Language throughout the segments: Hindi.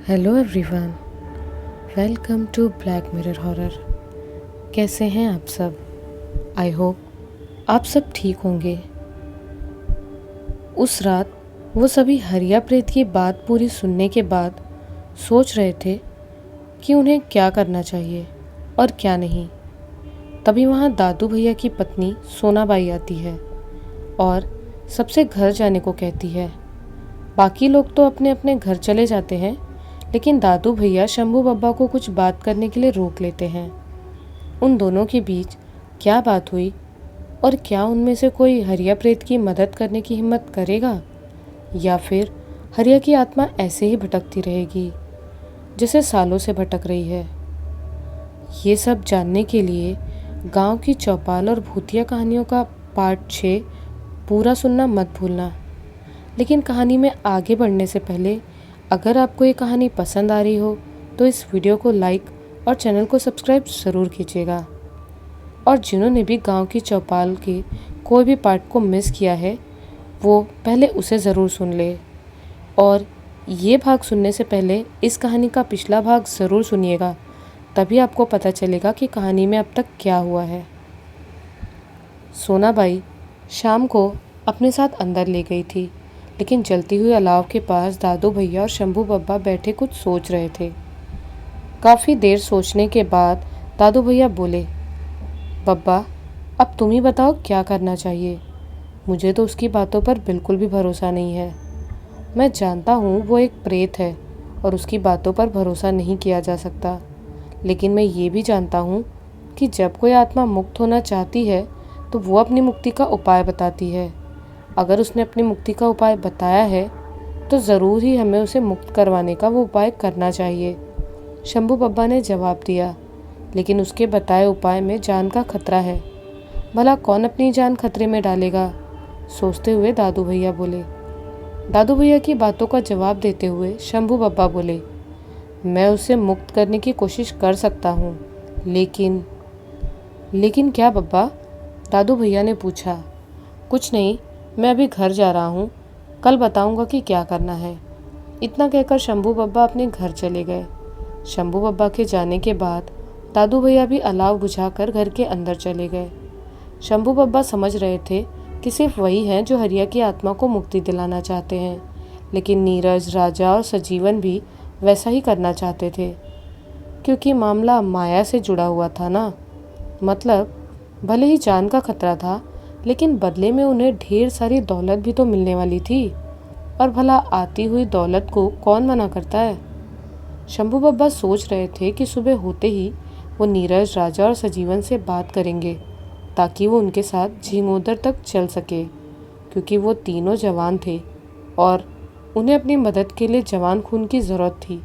Hello everyone, welcome to Black Mirror horror. कैसे हैं आप सब? आई होप आप सब ठीक होंगे। उस रात वो सभी हरिया प्रेत की बात पूरी सुनने के बाद सोच रहे थे कि उन्हें क्या करना चाहिए और क्या नहीं। तभी वहाँ दादू भैया की पत्नी सोनाबाई आती है और सबसे घर जाने को कहती है। बाकी लोग तो अपने अपने घर चले जाते हैं, लेकिन दादू भैया शंभू बब्बा को कुछ बात करने के लिए रोक लेते हैं। उन दोनों के बीच क्या बात हुई और क्या उनमें से कोई हरिया प्रेत की मदद करने की हिम्मत करेगा, या फिर हरिया की आत्मा ऐसे ही भटकती रहेगी जैसे सालों से भटक रही है। ये सब जानने के लिए गांव की चौपाल और भूतिया कहानियों का पार्ट 6 पूरा सुनना मत भूलना। लेकिन कहानी में आगे बढ़ने से पहले अगर आपको ये कहानी पसंद आ रही हो तो इस वीडियो को लाइक और चैनल को सब्सक्राइब ज़रूर कीजिएगा। और जिन्होंने भी गांव की चौपाल के कोई भी पार्ट को मिस किया है वो पहले उसे ज़रूर सुन ले। और ये भाग सुनने से पहले इस कहानी का पिछला भाग ज़रूर सुनिएगा, तभी आपको पता चलेगा कि कहानी में अब तक क्या हुआ है। सोनाबाई शाम को अपने साथ अंदर ले गई थी, लेकिन जलती हुई अलाव के पास दादू भैया और शंभू बब्बा बैठे कुछ सोच रहे थे। काफ़ी देर सोचने के बाद दादू भैया बोले, बब्बा अब तुम ही बताओ क्या करना चाहिए। मुझे तो उसकी बातों पर बिल्कुल भी भरोसा नहीं है। मैं जानता हूँ वो एक प्रेत है और उसकी बातों पर भरोसा नहीं किया जा सकता, लेकिन मैं ये भी जानता हूँ कि जब कोई आत्मा मुक्त होना चाहती है तो वो अपनी मुक्ति का उपाय बताती है। अगर उसने अपनी मुक्ति का उपाय बताया है तो ज़रूर ही हमें उसे मुक्त करवाने का वो उपाय करना चाहिए। शंभू बब्बा ने जवाब दिया, लेकिन उसके बताए उपाय में जान का खतरा है। भला कौन अपनी जान खतरे में डालेगा? सोचते हुए दादू भैया बोले। दादू भैया की बातों का जवाब देते हुए शंभू बब्बा बोले, मैं उसे मुक्त करने की कोशिश कर सकता हूँ, लेकिन क्या बब्बा? दादू भैया ने पूछा। कुछ नहीं, मैं अभी घर जा रहा हूँ, कल बताऊँगा कि क्या करना है। इतना कहकर शंभू बब्बा अपने घर चले गए। शंभू बब्बा के जाने के बाद दादू भैया भी अलाव बुझाकर घर के अंदर चले गए। शंभू बब्बा समझ रहे थे कि सिर्फ वही हैं जो हरिया की आत्मा को मुक्ति दिलाना चाहते हैं, लेकिन नीरज, राजा और सजीवन भी वैसा ही करना चाहते थे, क्योंकि मामला माया से जुड़ा हुआ था ना। मतलब भले ही जान का खतरा था, लेकिन बदले में उन्हें ढेर सारी दौलत भी तो मिलने वाली थी, और भला आती हुई दौलत को कौन मना करता है। शंभू बब्बा सोच रहे थे कि सुबह होते ही वो नीरज, राजा और सजीवन से बात करेंगे ताकि वो उनके साथ झिंगोदर तक चल सके, क्योंकि वो तीनों जवान थे और उन्हें अपनी मदद के लिए जवान खून की ज़रूरत थी,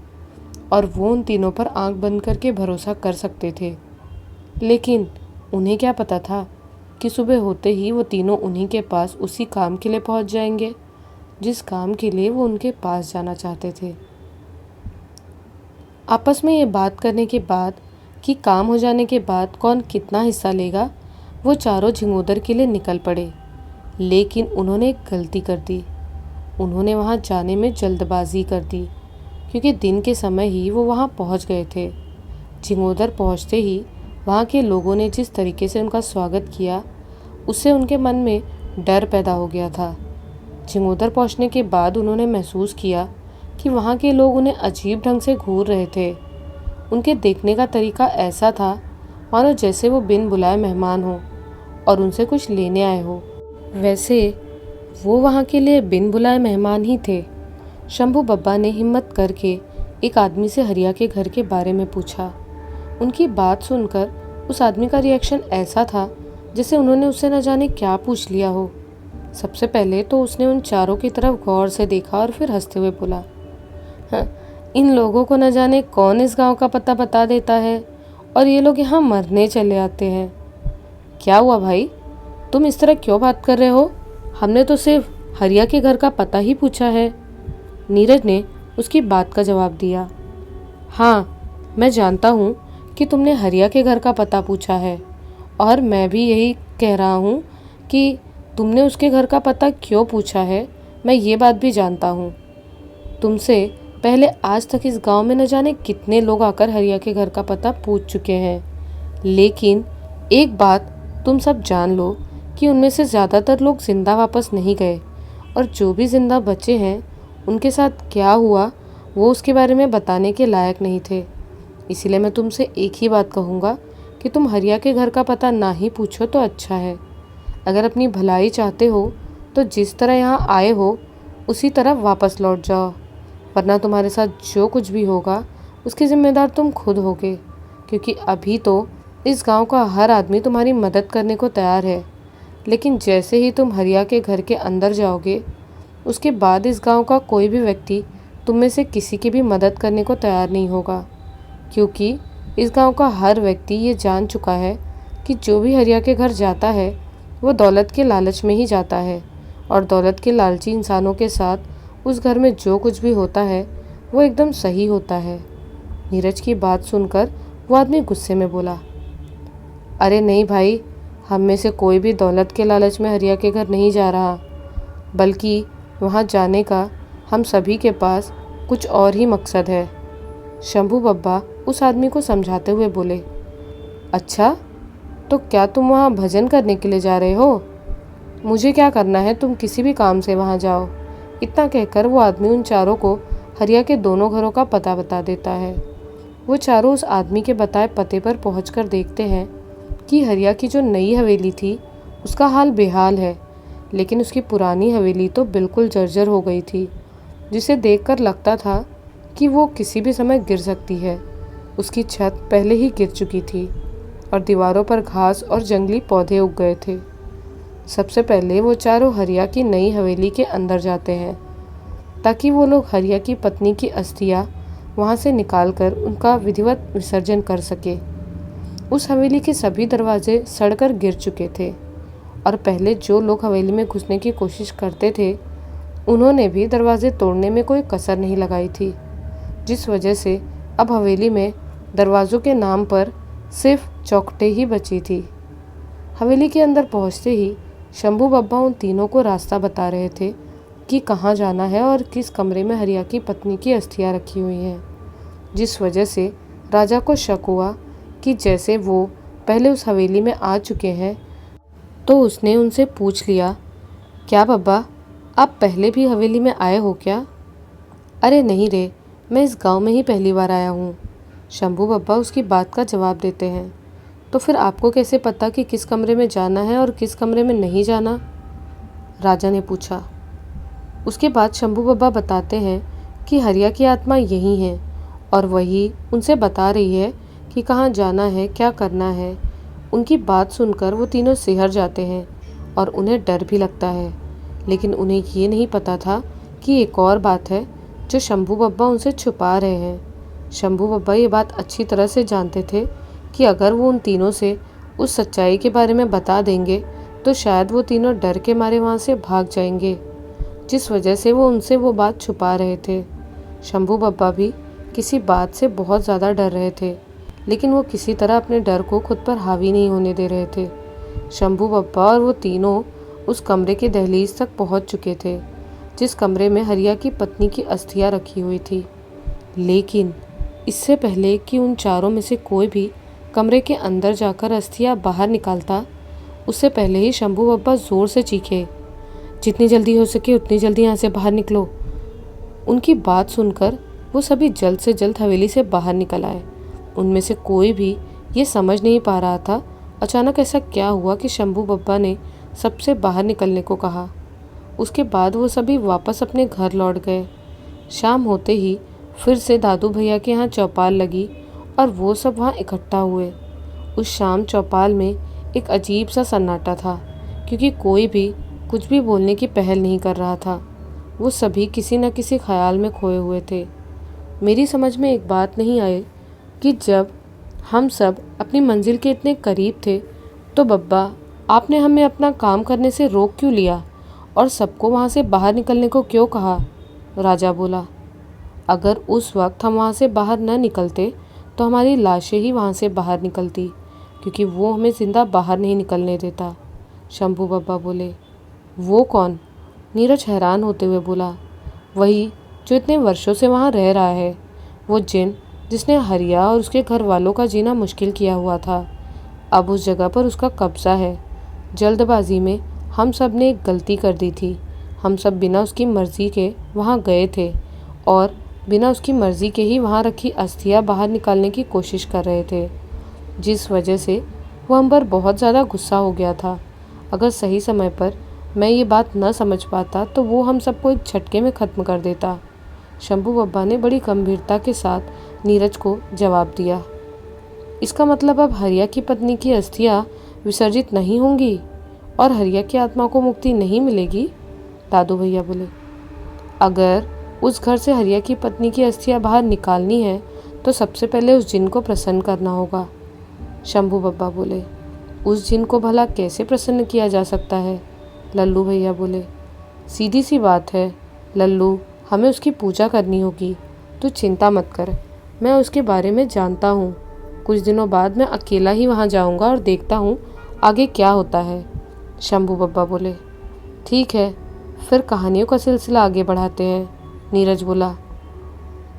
और वो उन तीनों पर आंख बंद करके भरोसा कर सकते थे। लेकिन उन्हें क्या पता था कि सुबह होते ही वो तीनों उन्हीं के पास उसी काम के लिए पहुंच जाएंगे जिस काम के लिए वो उनके पास जाना चाहते थे। आपस में ये बात करने के बाद कि काम हो जाने के बाद कौन कितना हिस्सा लेगा, वो चारों झिंगोदर के लिए निकल पड़े। लेकिन उन्होंने एक गलती कर दी। उन्होंने वहाँ जाने में जल्दबाजी कर दी, क्योंकि दिन के समय ही वो वहाँ पहुँच गए थे। झिंगोदर पहुँचते ही वहाँ के लोगों ने जिस तरीके से उनका स्वागत किया, उससे उनके मन में डर पैदा हो गया था। झिंगोदर पहुँचने के बाद उन्होंने महसूस किया कि वहाँ के लोग उन्हें अजीब ढंग से घूर रहे थे। उनके देखने का तरीका ऐसा था मानो जैसे वो बिन बुलाए मेहमान हो और उनसे कुछ लेने आए हो। वैसे वो वहाँ के लिए बिन बुलाए मेहमान ही थे। शंभू बब्बा ने हिम्मत करके एक आदमी से हरिया के घर के बारे में पूछा। उनकी बात सुनकर उस आदमी का रिएक्शन ऐसा था जैसे उन्होंने उससे न जाने क्या पूछ लिया हो। सबसे पहले तो उसने उन चारों की तरफ गौर से देखा और फिर हंसते हुए बोला, हाँ, इन लोगों को न जाने कौन इस गांव का पता बता देता है और ये लोग यहाँ मरने चले आते हैं। क्या हुआ भाई, तुम इस तरह क्यों बात कर रहे हो? हमने तो सिर्फ हरिया के घर का पता ही पूछा है। नीरज ने उसकी बात का जवाब दिया। हाँ, मैं जानता हूँ कि तुमने हरिया के घर का पता पूछा है, और मैं भी यही कह रहा हूँ कि तुमने उसके घर का पता क्यों पूछा है, मैं ये बात भी जानता हूँ। तुमसे पहले आज तक इस गांव में न जाने कितने लोग आकर हरिया के घर का पता पूछ चुके हैं, लेकिन एक बात तुम सब जान लो कि उनमें से ज़्यादातर लोग जिंदा वापस नहीं गए, और जो भी जिंदा बचे हैं उनके साथ क्या हुआ वो उसके बारे में बताने के लायक नहीं थे। इसीलिए मैं तुमसे एक ही बात कहूँगा कि तुम हरिया के घर का पता ना ही पूछो तो अच्छा है। अगर अपनी भलाई चाहते हो तो जिस तरह यहाँ आए हो उसी तरह वापस लौट जाओ, वरना तुम्हारे साथ जो कुछ भी होगा उसके जिम्मेदार तुम खुद होगे, क्योंकि अभी तो इस गांव का हर आदमी तुम्हारी मदद करने को तैयार है, लेकिन जैसे ही तुम हरिया के घर के अंदर जाओगे उसके बाद इस गांव का कोई भी व्यक्ति तुम में से किसी की भी मदद करने को तैयार नहीं होगा, क्योंकि इस गांव का हर व्यक्ति ये जान चुका है कि जो भी हरिया के घर जाता है वो दौलत के लालच में ही जाता है, और दौलत के लालची इंसानों के साथ उस घर में जो कुछ भी होता है वो एकदम सही होता है। नीरज की बात सुनकर वो आदमी गुस्से में बोला, अरे नहीं भाई, हम में से कोई भी दौलत के लालच में हरिया के घर नहीं जा रहा, बल्कि वहाँ जाने का हम सभी के पास कुछ और ही मकसद है। शंभू बब्बा उस आदमी को समझाते हुए बोले, अच्छा, तो क्या तुम वहाँ भजन करने के लिए जा रहे हो? मुझे क्या करना है, तुम किसी भी काम से वहाँ जाओ। इतना कहकर वो आदमी उन चारों को हरिया के दोनों घरों का पता बता देता है। वो चारों उस आदमी के बताए पते पर पहुंचकर देखते हैं कि हरिया की जो नई हवेली थी उसका हाल बेहाल है, लेकिन उसकी पुरानी हवेली तो बिल्कुल जर्जर हो गई थी, जिसे देखकर लगता था कि वो किसी भी समय गिर सकती है। उसकी छत पहले ही गिर चुकी थी और दीवारों पर घास और जंगली पौधे उग गए थे। सबसे पहले वो चारों हरिया की नई हवेली के अंदर जाते हैं ताकि वो लोग हरिया की पत्नी की अस्थियां वहाँ से निकालकर उनका विधिवत विसर्जन कर सके। उस हवेली के सभी दरवाजे सड़कर गिर चुके थे, और पहले जो लोग हवेली में घुसने की कोशिश करते थे उन्होंने भी दरवाजे तोड़ने में कोई कसर नहीं लगाई थी, जिस वजह से अब हवेली में दरवाज़ों के नाम पर सिर्फ चौखटें ही बची थी। हवेली के अंदर पहुंचते ही शंभू बब्बा उन तीनों को रास्ता बता रहे थे कि कहाँ जाना है और किस कमरे में हरिया की पत्नी की अस्थियां रखी हुई हैं, जिस वजह से राजा को शक हुआ कि जैसे वो पहले उस हवेली में आ चुके हैं, तो उसने उनसे पूछ लिया, क्या बब्बा, आप पहले भी हवेली में आए हो क्या? अरे नहीं रे, मैं इस गांव में ही पहली बार आया हूँ। शंभू बब्बा उसकी बात का जवाब देते हैं। तो फिर आपको कैसे पता कि किस कमरे में जाना है और किस कमरे में नहीं जाना? राजा ने पूछा। उसके बाद शंभू बब्बा बताते हैं कि हरिया की आत्मा यही है और वही उनसे बता रही है कि कहाँ जाना है, क्या करना है। उनकी बात सुनकर वो तीनों सिहर जाते हैं और उन्हें डर भी लगता है, लेकिन उन्हें ये नहीं पता था कि एक और बात है जो शंभू बब्बा उनसे छुपा रहे हैं। शंभू बब्बा ये बात अच्छी तरह से जानते थे कि अगर वो उन तीनों से उस सच्चाई के बारे में बता देंगे तो शायद वो तीनों डर के मारे वहाँ से भाग जाएंगे, जिस वजह से वो उनसे वो बात छुपा रहे थे। शंभू बब्बा भी किसी बात से बहुत ज़्यादा डर रहे थे, लेकिन वो किसी तरह अपने डर को खुद पर हावी नहीं होने दे रहे थे। शंभू बब्बा और वो तीनों उस कमरे के दहलीज तक पहुँच चुके थे जिस कमरे में हरिया की पत्नी की अस्थियां रखी हुई थी। लेकिन इससे पहले कि उन चारों में से कोई भी कमरे के अंदर जाकर अस्थियां बाहर निकालता, उससे पहले ही शंभू बब्बा ज़ोर से चीखे, जितनी जल्दी हो सके उतनी जल्दी यहाँ से बाहर निकलो। उनकी बात सुनकर वो सभी जल्द से जल्द हवेली से बाहर निकल आए। उनमें से कोई भी ये समझ नहीं पा रहा था अचानक ऐसा क्या हुआ कि शंभू बब्बा ने सबसे बाहर निकलने को कहा। उसके बाद वो सभी वापस अपने घर लौट गए। शाम होते ही फिर से दादू भैया के यहाँ चौपाल लगी और वो सब वहाँ इकट्ठा हुए। उस शाम चौपाल में एक अजीब सा सन्नाटा था, क्योंकि कोई भी कुछ भी बोलने की पहल नहीं कर रहा था। वो सभी किसी न किसी ख्याल में खोए हुए थे। मेरी समझ में एक बात नहीं आई कि जब हम सब अपनी मंजिल के इतने करीब थे तो बब्बा आपने हमें अपना काम करने से रोक क्यों लिया और सबको वहाँ से बाहर निकलने को क्यों कहा? राजा बोला, अगर उस वक्त हम वहाँ से बाहर न निकलते तो हमारी लाशें ही वहाँ से बाहर निकलती, क्योंकि वो हमें जिंदा बाहर नहीं निकलने देता। शंभू बब्बा बोले। वो कौन? नीरज हैरान होते हुए बोला, वही जो इतने वर्षों से वहाँ रह रहा है, वो जिन जिसने हरिया और उसके घर वालों का जीना मुश्किल किया हुआ था, अब उस जगह पर उसका कब्जा है। जल्दबाजी में हम सब ने एक गलती कर दी थी। हम सब बिना उसकी मर्जी के वहाँ गए थे और बिना उसकी मर्जी के ही वहाँ रखी अस्थियाँ बाहर निकालने की कोशिश कर रहे थे, जिस वजह से वो हम पर बहुत ज़्यादा गुस्सा हो गया था। अगर सही समय पर मैं ये बात न समझ पाता तो वो हम सबको एक झटके में ख़त्म कर देता। शंभू बब्बा ने बड़ी गंभीरता के साथ नीरज को जवाब दिया। इसका मतलब अब हरिया की पत्नी की अस्थियाँ विसर्जित नहीं होंगी और हरिया की आत्मा को मुक्ति नहीं मिलेगी? दादू भैया बोले। अगर उस घर से हरिया की पत्नी की अस्थियाँ बाहर निकालनी है तो सबसे पहले उस जिन को प्रसन्न करना होगा, शंभू बब्बा बोले। उस जिन को भला कैसे प्रसन्न किया जा सकता है? लल्लू भैया बोले। सीधी सी बात है लल्लू, हमें उसकी पूजा करनी होगी। तू चिंता मत कर, मैं उसके बारे में जानता हूँ। कुछ दिनों बाद मैं अकेला ही वहाँ जाऊँगा और देखता हूँ आगे क्या होता है, शंभू बब्बा बोले। ठीक है, फिर कहानियों का सिलसिला आगे बढ़ाते हैं, नीरज बोला।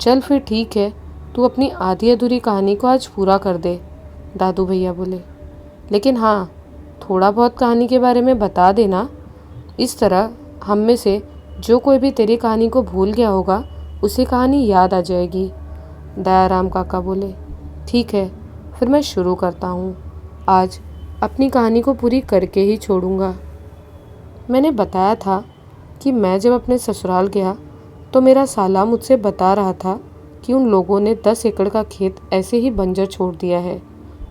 चल फिर ठीक है, तू अपनी आधी अधूरी कहानी को आज पूरा कर दे, दादू भैया बोले। लेकिन हाँ, थोड़ा बहुत कहानी के बारे में बता देना। इस तरह हम में से जो कोई भी तेरी कहानी को भूल गया होगा उसे कहानी याद आ जाएगी, दयाराम काका बोले। ठीक है, फिर मैं शुरू करता हूँ। आज अपनी कहानी को पूरी करके ही छोड़ूंगा। मैंने बताया था कि मैं जब अपने ससुराल गया तो मेरा साला मुझसे बता रहा था कि उन लोगों ने 10 एकड़ का खेत ऐसे ही बंजर छोड़ दिया है,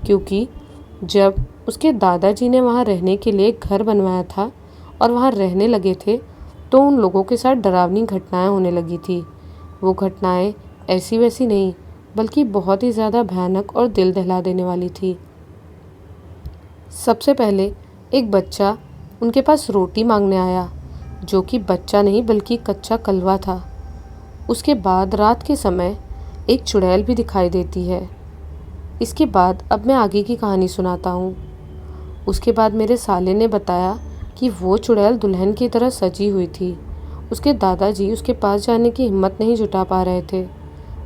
क्योंकि जब उसके दादाजी ने वहाँ रहने के लिए घर बनवाया था और वहाँ रहने लगे थे तो उन लोगों के साथ डरावनी घटनाएं होने लगी थी। वो घटनाएं ऐसी वैसी नहीं, बल्कि बहुत ही ज़्यादा भयानक और दिल दहला देने वाली थी। सबसे पहले एक बच्चा उनके पास रोटी मांगने आया, जो कि बच्चा नहीं बल्कि कच्चा कलवा था। उसके बाद रात के समय एक चुड़ैल भी दिखाई देती है। इसके बाद अब मैं आगे की कहानी सुनाता हूँ। उसके बाद मेरे साले ने बताया कि वो चुड़ैल दुल्हन की तरह सजी हुई थी। उसके दादाजी उसके पास जाने की हिम्मत नहीं जुटा पा रहे थे।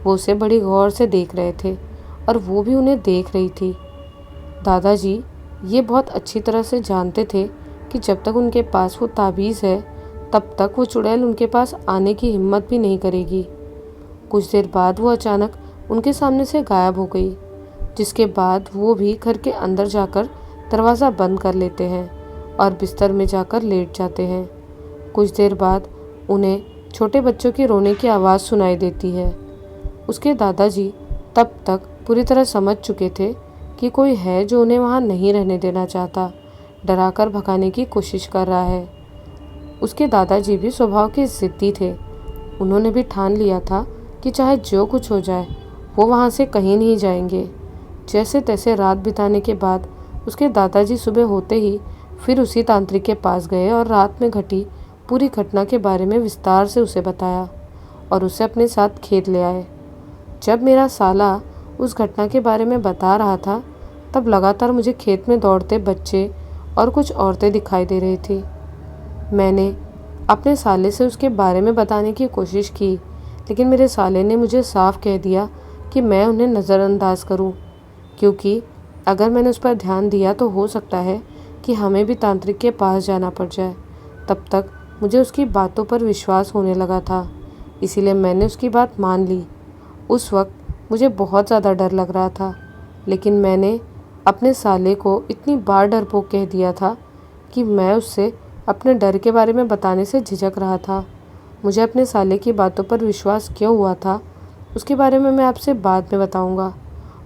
वो उसे बड़ी गौर से देख रहे थे और वो भी उन्हें देख रही थी। दादाजी ये बहुत अच्छी तरह से जानते थे कि जब तक उनके पास वो ताबीज़ है तब तक वो चुड़ैल उनके पास आने की हिम्मत भी नहीं करेगी। कुछ देर बाद वो अचानक उनके सामने से गायब हो गई, जिसके बाद वो भी घर के अंदर जाकर दरवाज़ा बंद कर लेते हैं और बिस्तर में जाकर लेट जाते हैं। कुछ देर बाद उन्हें छोटे बच्चों के रोने की आवाज़ सुनाई देती है। उसके दादाजी तब तक पूरी तरह समझ चुके थे कि कोई है जो उन्हें वहाँ नहीं रहने देना चाहता, डराकर भगाने की कोशिश कर रहा है। उसके दादाजी भी स्वभाव के ज़िद्दी थे। उन्होंने भी ठान लिया था कि चाहे जो कुछ हो जाए वो वहाँ से कहीं नहीं जाएंगे। जैसे तैसे रात बिताने के बाद उसके दादाजी सुबह होते ही फिर उसी तांत्रिक के पास गए और रात में घटी पूरी घटना के बारे में विस्तार से उसे बताया और उसे अपने साथ खेत ले आए। जब मेरा साला उस घटना के बारे में बता रहा था तब लगातार मुझे खेत में दौड़ते बच्चे और कुछ औरतें दिखाई दे रही थी। मैंने अपने साले से उसके बारे में बताने की कोशिश की, लेकिन मेरे साले ने मुझे साफ कह दिया कि मैं उन्हें नज़रअंदाज करूं, क्योंकि अगर मैंने उस पर ध्यान दिया तो हो सकता है कि हमें भी तांत्रिक के पास जाना पड़ जाए। तब तक मुझे उसकी बातों पर विश्वास होने लगा था, इसीलिए मैंने उसकी बात मान ली। उस वक्त मुझे बहुत ज़्यादा डर लग रहा था, लेकिन मैंने अपने साले को इतनी बार डरपोक कह दिया था कि मैं उससे अपने डर के बारे में बताने से झिझक रहा था। मुझे अपने साले की बातों पर विश्वास क्यों हुआ था उसके बारे में मैं आपसे बाद में बताऊंगा।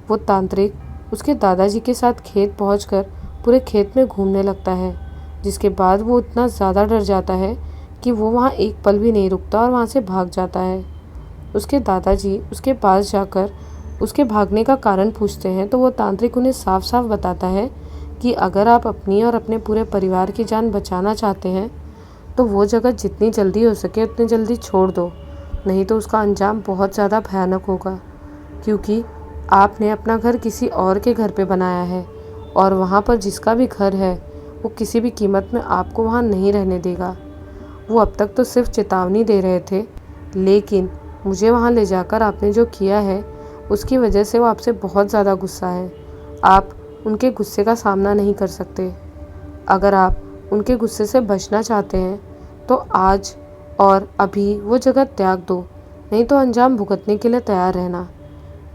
वो तांत्रिक उसके दादाजी के साथ खेत पहुंचकर पूरे खेत में घूमने लगता है, जिसके बाद वो इतना ज़्यादा डर जाता है कि वो वहाँ एक पल भी नहीं रुकता और वहाँ से भाग जाता है। उसके दादाजी उसके पास जाकर उसके भागने का कारण पूछते हैं तो वो तांत्रिक उन्हें साफ साफ बताता है कि अगर आप अपनी और अपने पूरे परिवार की जान बचाना चाहते हैं तो वो जगह जितनी जल्दी हो सके उतनी जल्दी छोड़ दो, नहीं तो उसका अंजाम बहुत ज़्यादा भयानक होगा, क्योंकि आपने अपना घर किसी और के घर पे बनाया है और वहाँ पर जिसका भी घर है वो किसी भी कीमत में आपको वहाँ नहीं रहने देगा। वो अब तक तो सिर्फ चेतावनी दे रहे थे, लेकिन मुझे वहाँ ले जाकर आपने जो किया है उसकी वजह से वो आपसे बहुत ज़्यादा गुस्सा है। आप उनके गुस्से का सामना नहीं कर सकते। अगर आप उनके गुस्से से बचना चाहते हैं तो आज और अभी वो जगह त्याग दो, नहीं तो अंजाम भुगतने के लिए तैयार रहना,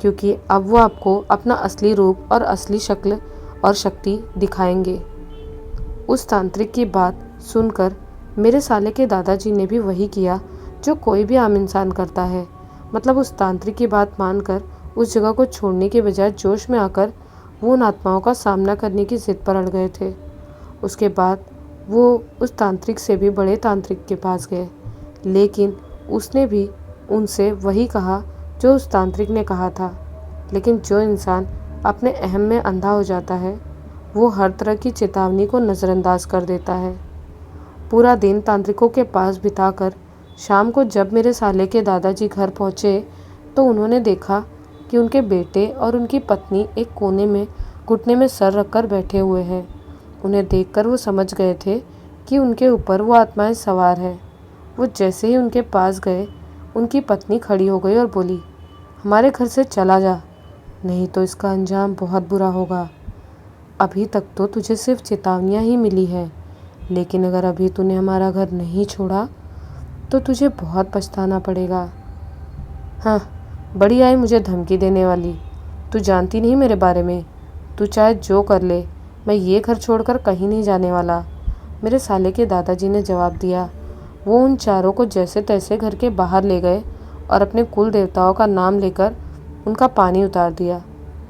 क्योंकि अब वो आपको अपना असली रूप और असली शक्ल और शक्ति दिखाएंगे। उस तांत्रिक की बात सुनकर मेरे साले के दादाजी ने भी वही किया जो कोई भी आम इंसान करता है। मतलब उस तांत्रिक की बात मानकर उस जगह को छोड़ने के बजाय जोश में आकर वो उन आत्माओं का सामना करने की जिद पर अड़ गए थे। उसके बाद वो उस तांत्रिक से भी बड़े तांत्रिक के पास गए, लेकिन उसने भी उनसे वही कहा जो उस तांत्रिक ने कहा था। लेकिन जो इंसान अपने अहम में अंधा हो जाता है वो हर तरह की चेतावनी को नज़रअंदाज कर देता है। पूरा दिन तांत्रिकों के पास बिताकर शाम को जब मेरे साले के दादाजी घर पहुँचे तो उन्होंने देखा कि उनके बेटे और उनकी पत्नी एक कोने में घुटने में सर रखकर बैठे हुए हैं। उन्हें देखकर वो समझ गए थे कि उनके ऊपर वो आत्माएं सवार है। वो जैसे ही उनके पास गए उनकी पत्नी खड़ी हो गई और बोली, हमारे घर से चला जा, नहीं तो इसका अंजाम बहुत बुरा होगा। अभी तक तो तुझे सिर्फ चेतावनियाँ ही मिली है, लेकिन अगर अभी तूने हमारा घर नहीं छोड़ा तो तुझे बहुत पछताना पड़ेगा। हाँ, बड़ी आई मुझे धमकी देने वाली। तू जानती नहीं मेरे बारे में। तू चाहे जो कर ले, मैं ये घर छोड़कर कहीं नहीं जाने वाला, मेरे साले के दादाजी ने जवाब दिया। वो उन चारों को जैसे तैसे घर के बाहर ले गए और अपने कुल देवताओं का नाम लेकर उनका पानी उतार दिया।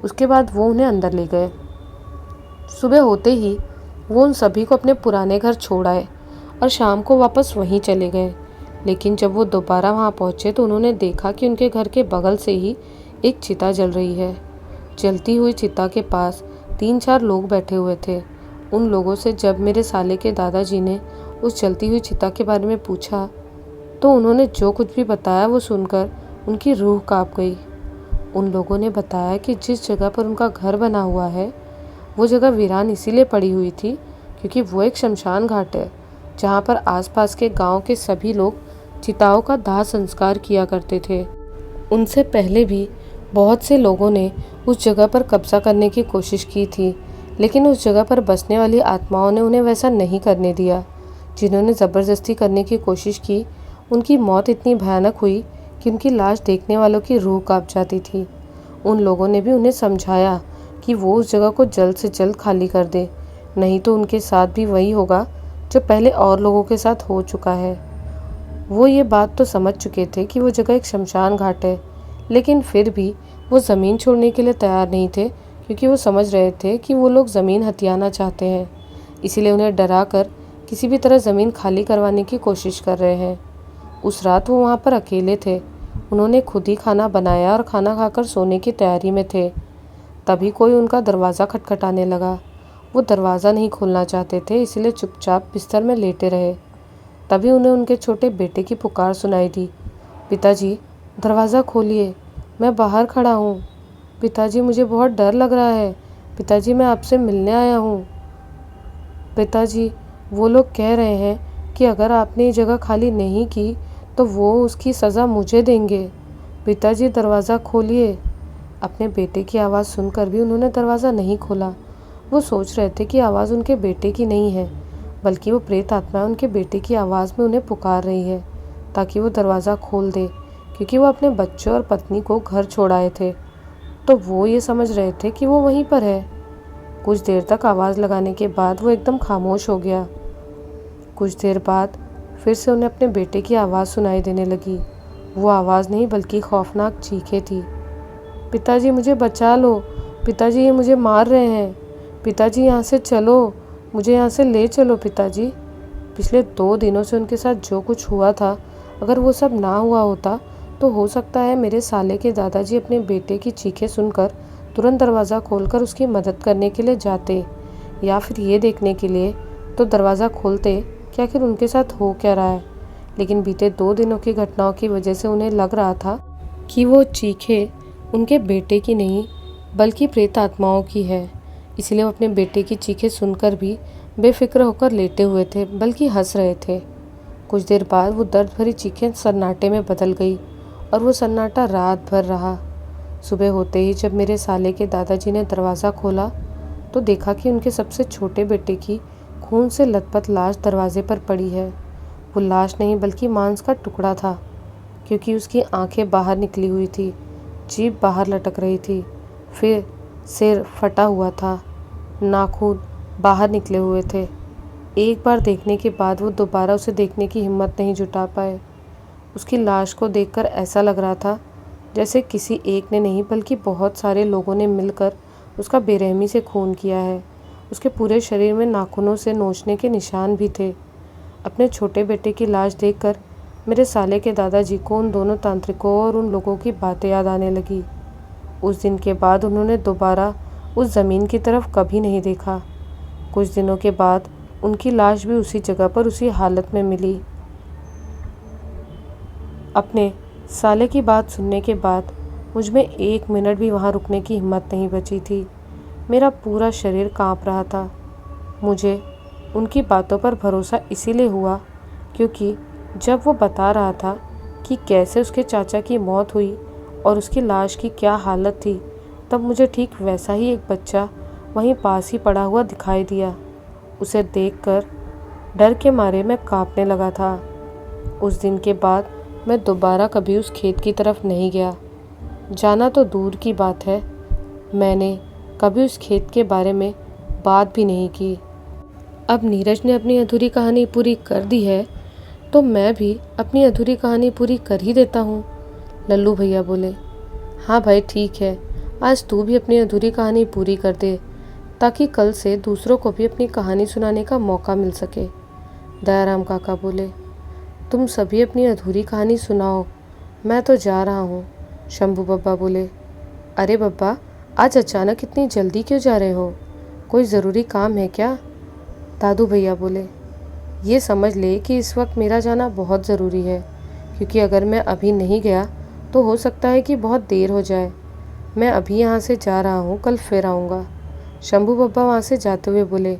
उसके बाद वो उन्हें अंदर ले गए। सुबह होते ही वो उन सभी को अपने पुराने घर छोड़ आए और शाम को वापस वहीं चले गए। लेकिन जब वो दोबारा वहाँ पहुँचे तो उन्होंने देखा कि उनके घर के बगल से ही एक चिता जल रही है। जलती हुई चिता के पास 3-4 लोग बैठे हुए थे। उन लोगों से जब मेरे साले के दादाजी ने उस जलती हुई चिता के बारे में पूछा तो उन्होंने जो कुछ भी बताया वो सुनकर उनकी रूह कांप गई। उन लोगों ने बताया कि जिस जगह पर उनका घर बना हुआ है वो जगह वीरान इसीलिए पड़ी हुई थी क्योंकि वो एक शमशान घाट है जहाँ पर आसपास के गांव के सभी लोग चिताओं का दाह संस्कार किया करते थे। उनसे पहले भी बहुत से लोगों ने उस जगह पर कब्जा करने की कोशिश की थी, लेकिन उस जगह पर बसने वाली आत्माओं ने उन्हें वैसा नहीं करने दिया। जिन्होंने ज़बरदस्ती करने की कोशिश की उनकी मौत इतनी भयानक हुई कि उनकी लाश देखने वालों की रूह कांप जाती थी। उन लोगों ने भी उन्हें समझाया कि वो उस जगह को जल्द से जल्द खाली कर दे, नहीं तो उनके साथ भी वही होगा जो पहले और लोगों के साथ हो चुका है। वो ये बात तो समझ चुके थे कि वो जगह एक शमशान घाट है, लेकिन फिर भी वो ज़मीन छोड़ने के लिए तैयार नहीं थे क्योंकि वो समझ रहे थे कि वो लोग ज़मीन हथियाना चाहते हैं, इसीलिए उन्हें डरा कर किसी भी तरह ज़मीन खाली करवाने की कोशिश कर रहे हैं। उस रात वो वहाँ पर अकेले थे। उन्होंने खुद ही खाना बनाया और खाना खाकर सोने की तैयारी में थे। तभी कोई उनका दरवाज़ा खटखटाने लगा। वो दरवाज़ा नहीं खोलना चाहते थे, इसलिए चुपचाप बिस्तर में लेटे रहे। तभी उन्हें उनके छोटे बेटे की पुकार सुनाई दी, पिताजी दरवाज़ा खोलिए, मैं बाहर खड़ा हूँ। पिताजी मुझे बहुत डर लग रहा है। पिताजी मैं आपसे मिलने आया हूँ। पिताजी वो लोग कह रहे हैं कि अगर आपने ये जगह खाली नहीं की तो वो उसकी सज़ा मुझे देंगे। पिताजी दरवाज़ा खोलिए। अपने बेटे की आवाज़ सुनकर भी उन्होंने दरवाज़ा नहीं खोला। वो सोच रहे थे कि आवाज़ उनके बेटे की नहीं है, बल्कि वो प्रेत आत्मा उनके बेटे की आवाज़ में उन्हें पुकार रही है ताकि वो दरवाज़ा खोल दे, क्योंकि वो अपने बच्चों और पत्नी को घर छोड़ आए थे। तो वो ये समझ रहे थे कि वो वहीं पर है। कुछ देर तक आवाज़ लगाने के बाद वो एकदम खामोश हो गया। कुछ देर बाद फिर से उन्हें अपने बेटे की आवाज़ सुनाई देने लगी। वो आवाज़ नहीं बल्कि खौफनाक चीखें थी। पिताजी मुझे बचा लो, पिताजी ये मुझे मार रहे हैं, पिताजी यहाँ से चलो, मुझे यहाँ से ले चलो पिताजी। पिछले 2 दिनों से उनके साथ जो कुछ हुआ था, अगर वो सब ना हुआ होता तो हो सकता है मेरे साले के दादाजी अपने बेटे की चीखें सुनकर तुरंत दरवाज़ा खोलकर उसकी मदद करने के लिए जाते, या फिर ये देखने के लिए तो दरवाज़ा खोलते कि आखिर उनके साथ हो क्या रहा है। लेकिन बीते 2 दिनों की घटनाओं की वजह से उन्हें लग रहा था कि वो चीखें उनके बेटे की नहीं बल्कि प्रेत आत्माओं की है। इसलिए वो अपने बेटे की चीखें सुनकर भी बेफिक्र होकर लेटे हुए थे, बल्कि हंस रहे थे। कुछ देर बाद वो दर्द भरी चीखें सन्नाटे में बदल गई और वो सन्नाटा रात भर रहा। सुबह होते ही जब मेरे साले के दादाजी ने दरवाज़ा खोला तो देखा कि उनके सबसे छोटे बेटे की खून से लथपथ लाश दरवाजे पर पड़ी है। वो लाश नहीं बल्कि मांस का टुकड़ा था, क्योंकि उसकी आंखें बाहर निकली हुई थी, जीभ बाहर लटक रही थी, फिर सिर फटा हुआ था, नाखून बाहर निकले हुए थे। एक बार देखने के बाद वो दोबारा उसे देखने की हिम्मत नहीं जुटा पाए। उसकी लाश को देखकर ऐसा लग रहा था जैसे किसी एक ने नहीं बल्कि बहुत सारे लोगों ने मिलकर उसका बेरहमी से खून किया है। उसके पूरे शरीर में नाखूनों से नोचने के निशान भी थे। अपने छोटे बेटे की लाश देखकर मेरे साले के दादाजी को उन दोनों तांत्रिकों और उन लोगों की बातें याद आने लगी। उस दिन के बाद उन्होंने दोबारा उस ज़मीन की तरफ कभी नहीं देखा। कुछ दिनों के बाद उनकी लाश भी उसी जगह पर उसी हालत में मिली। अपने साले की बात सुनने के बाद मुझ में 1 मिनट भी वहाँ रुकने की हिम्मत नहीं बची थी। मेरा पूरा शरीर कांप रहा था। मुझे उनकी बातों पर भरोसा इसीलिए हुआ क्योंकि जब वो बता रहा था कि कैसे उसके चाचा की मौत हुई और उसकी लाश की क्या हालत थी, तब मुझे ठीक वैसा ही एक बच्चा वहीं पास ही पड़ा हुआ दिखाई दिया। उसे देखकर डर के मारे मैं कांपने लगा था। उस दिन के बाद मैं दोबारा कभी उस खेत की तरफ नहीं गया। जाना तो दूर की बात है, मैंने कभी उस खेत के बारे में बात भी नहीं की। अब नीरज ने अपनी अधूरी कहानी पूरी कर दी है तो मैं भी अपनी अधूरी कहानी पूरी कर ही देता हूँ। लल्लू भैया बोले। हाँ भाई ठीक है, आज तू भी अपनी अधूरी कहानी पूरी कर दे ताकि कल से दूसरों को भी अपनी कहानी सुनाने का मौका मिल सके। दयाराम काका बोले। तुम सभी अपनी अधूरी कहानी सुनाओ, मैं तो जा रहा हूँ। शंभू बब्बा बोले। अरे बब्बा, आज अचानक इतनी जल्दी क्यों जा रहे हो? कोई ज़रूरी काम है क्या? दादू भैया बोले। ये समझ ले कि इस वक्त मेरा जाना बहुत ज़रूरी है, क्योंकि अगर मैं अभी नहीं गया तो हो सकता है कि बहुत देर हो जाए। मैं अभी यहाँ से जा रहा हूँ, कल फिर आऊँगा। शंभू बब्बा वहाँ से जाते हुए बोले।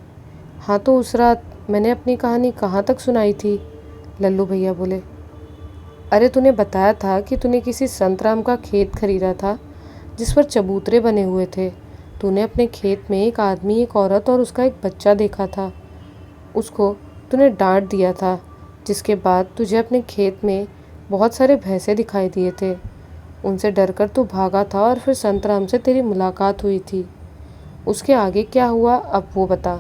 हाँ तो उस रात मैंने अपनी कहानी कहाँ तक सुनाई थी? लल्लू भैया बोले। अरे तूने बताया था कि तूने किसी संतराम का खेत खरीदा था जिस पर चबूतरे बने हुए थे। तूने अपने खेत में एक आदमी, एक औरत और उसका एक बच्चा देखा था। उसको तूने डांट दिया था, जिसके बाद तुझे अपने खेत में बहुत सारे भैंसे दिखाई दिए थे। उनसे डरकर तू भागा था और फिर संतराम से तेरी मुलाकात हुई थी। उसके आगे क्या हुआ अब वो बता।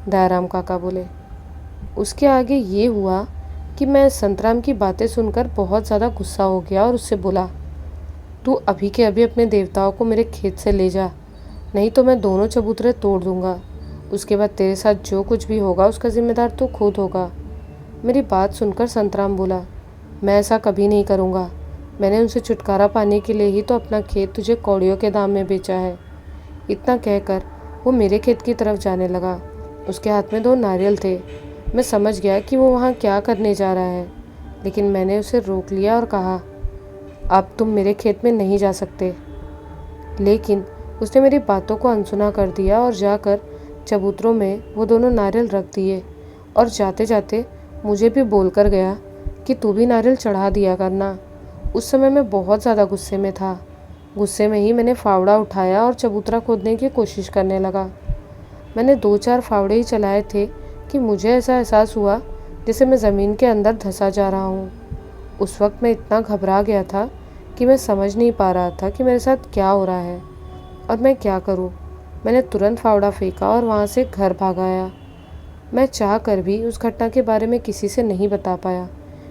दयाराम काका बोले। उसके आगे ये हुआ कि मैं संतराम की बातें सुनकर बहुत ज़्यादा गुस्सा हो गया और उससे बोला, तू अभी के अभी अपने देवताओं को मेरे खेत से ले जा, नहीं तो मैं दोनों चबूतरे तोड़ दूंगा। उसके बाद तेरे साथ जो कुछ भी होगा उसका जिम्मेदार तू खुद होगा। मेरी बात सुनकर संतराम बोला, मैं ऐसा कभी नहीं करूँगा। मैंने उनसे छुटकारा पाने के लिए ही तो अपना खेत तुझे कौड़ियों के दाम में बेचा है। इतना कहकर वो मेरे खेत की तरफ जाने लगा। उसके हाथ में 2 नारियल थे। मैं समझ गया कि वो वहाँ क्या करने जा रहा है, लेकिन मैंने उसे रोक लिया और कहा, अब तुम मेरे खेत में नहीं जा सकते। लेकिन उसने मेरी बातों को अनसुना कर दिया और जाकर चबूतरों में वो दोनों नारियल रख दिए और जाते जाते मुझे भी बोलकर गया कि तू भी नारियल चढ़ा दिया करना। उस समय मैं बहुत ज़्यादा गुस्से में था। गुस्से में ही मैंने फावड़ा उठाया और चबूतरा खोदने की कोशिश करने लगा। मैंने 2-4 फावड़े ही चलाए थे कि मुझे ऐसा एहसास हुआ जैसे मैं ज़मीन के अंदर धंसा जा रहा हूँ। उस वक्त मैं इतना घबरा गया था कि मैं समझ नहीं पा रहा था कि मेरे साथ क्या हो रहा है और मैं क्या करूँ। मैंने तुरंत फावड़ा फेंका और वहाँ से घर भाग आया। मैं चाह कर भी उस घटना के बारे में किसी से नहीं बता पाया,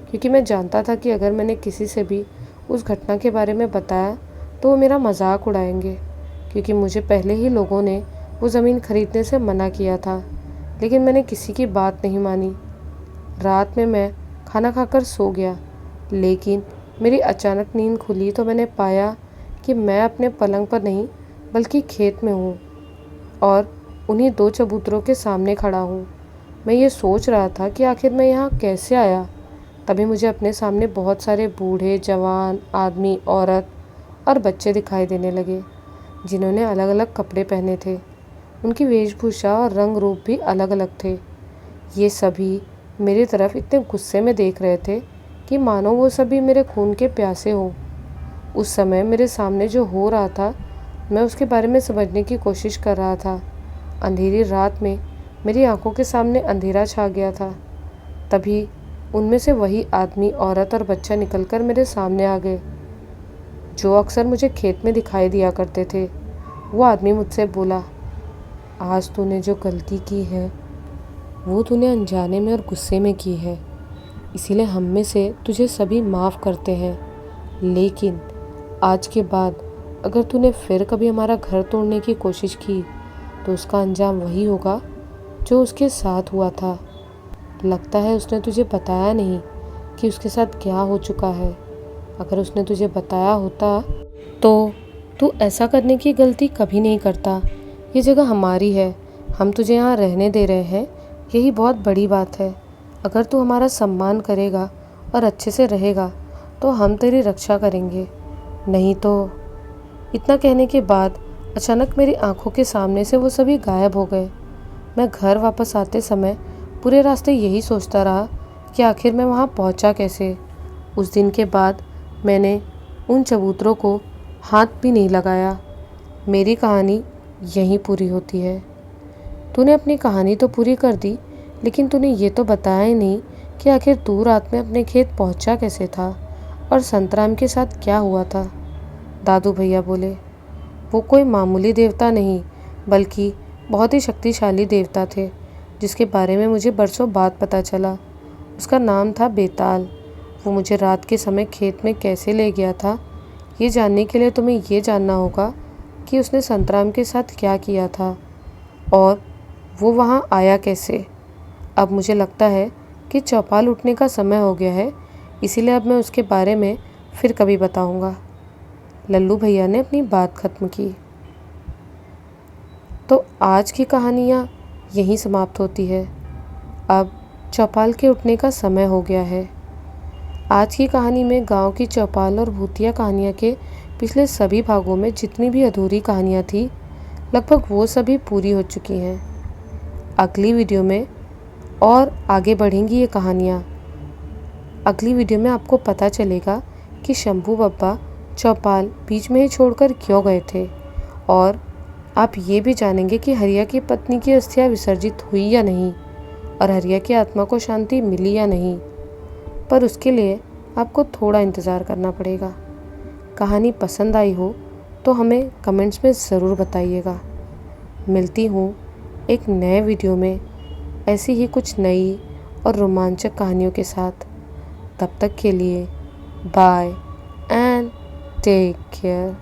क्योंकि मैं जानता था कि अगर मैंने किसी से भी उस घटना के बारे में बताया तो वो मेरा मजाक उड़ाएंगे, क्योंकि मुझे पहले ही लोगों ने वो ज़मीन खरीदने से मना किया था। लेकिन मैंने किसी की बात नहीं मानी। रात में मैं खाना खाकर सो गया, लेकिन मेरी अचानक नींद खुली तो मैंने पाया कि मैं अपने पलंग पर नहीं बल्कि खेत में हूँ और उन्हीं 2 चबूतरों के सामने खड़ा हूँ। मैं ये सोच रहा था कि आखिर मैं यहाँ कैसे आया। तभी मुझे अपने सामने बहुत सारे बूढ़े, जवान, आदमी, औरत और बच्चे दिखाई देने लगे, जिन्होंने अलग अलग कपड़े पहने थे। उनकी वेशभूषा और रंग रूप भी अलग अलग थे। ये सभी मेरी तरफ इतने गुस्से में देख रहे थे कि मानो वो सभी मेरे खून के प्यासे हों। उस समय मेरे सामने जो हो रहा था, मैं उसके बारे में समझने की कोशिश कर रहा था। अंधेरी रात में मेरी आंखों के सामने अंधेरा छा गया था। तभी उनमें से वही आदमी, औरत और बच्चा निकलकर मेरे सामने आ गए, जो अक्सर मुझे खेत में दिखाई दिया करते थे। वो आदमी मुझसे बोला, आज तूने जो गलती की है वो तूने अनजाने में और गुस्से में की है, इसीलिए हम में से तुझे सभी माफ़ करते हैं। लेकिन आज के बाद अगर तूने फिर कभी हमारा घर तोड़ने की कोशिश की तो उसका अंजाम वही होगा जो उसके साथ हुआ था। लगता है उसने तुझे बताया नहीं कि उसके साथ क्या हो चुका है। अगर उसने तुझे बताया होता तो तू ऐसा करने की गलती कभी नहीं करता। ये जगह हमारी है, हम तुझे यहाँ रहने दे रहे हैं, यही बहुत बड़ी बात है। अगर तू हमारा सम्मान करेगा और अच्छे से रहेगा तो हम तेरी रक्षा करेंगे, नहीं तो। इतना कहने के बाद अचानक मेरी आंखों के सामने से वो सभी गायब हो गए। मैं घर वापस आते समय पूरे रास्ते यही सोचता रहा कि आखिर मैं वहाँ पहुँचा कैसे। उस दिन के बाद मैंने उन चबूतरों को हाथ भी नहीं लगाया। मेरी कहानी यहीं पूरी होती है। तूने अपनी कहानी तो पूरी कर दी, लेकिन तूने ये तो बताया ही नहीं कि आखिर तू रात में अपने खेत पहुँचा कैसे था और संतराम के साथ क्या हुआ था। दादू भैया बोले, वो कोई मामूली देवता नहीं बल्कि बहुत ही शक्तिशाली देवता थे, जिसके बारे में मुझे बरसों बाद पता चला। उसका नाम था बेताल। वो मुझे रात के समय खेत में कैसे ले गया था, ये जानने के लिए तुम्हें ये जानना होगा कि उसने संतराम के साथ क्या किया था और वो वहाँ आया कैसे। अब मुझे लगता है कि चौपाल उठने का समय हो गया है, इसीलिए अब मैं उसके बारे में फिर कभी बताऊँगा। लल्लू भैया ने अपनी बात ख़त्म की। तो आज की कहानियाँ यहीं समाप्त होती है। अब चौपाल के उठने का समय हो गया है। आज की कहानी में गांव की चौपाल और भूतिया कहानियाँ के पिछले सभी भागों में जितनी भी अधूरी कहानियाँ थी, लगभग वो सभी पूरी हो चुकी हैं। अगली वीडियो में और आगे बढ़ेंगी ये कहानियाँ। अगली वीडियो में आपको पता चलेगा कि शंभू बब्बा चौपाल बीच में ही छोड़कर क्यों गए थे, और आप ये भी जानेंगे कि हरिया की पत्नी की अस्थियाँ विसर्जित हुई या नहीं और हरिया की आत्मा को शांति मिली या नहीं। पर उसके लिए आपको थोड़ा इंतज़ार करना पड़ेगा। कहानी पसंद आई हो तो हमें कमेंट्स में ज़रूर बताइएगा। मिलती हूँ एक नए वीडियो में ऐसी ही कुछ नई और रोमांचक कहानियों के साथ। तब तक के लिए बाय एंड टेक केयर।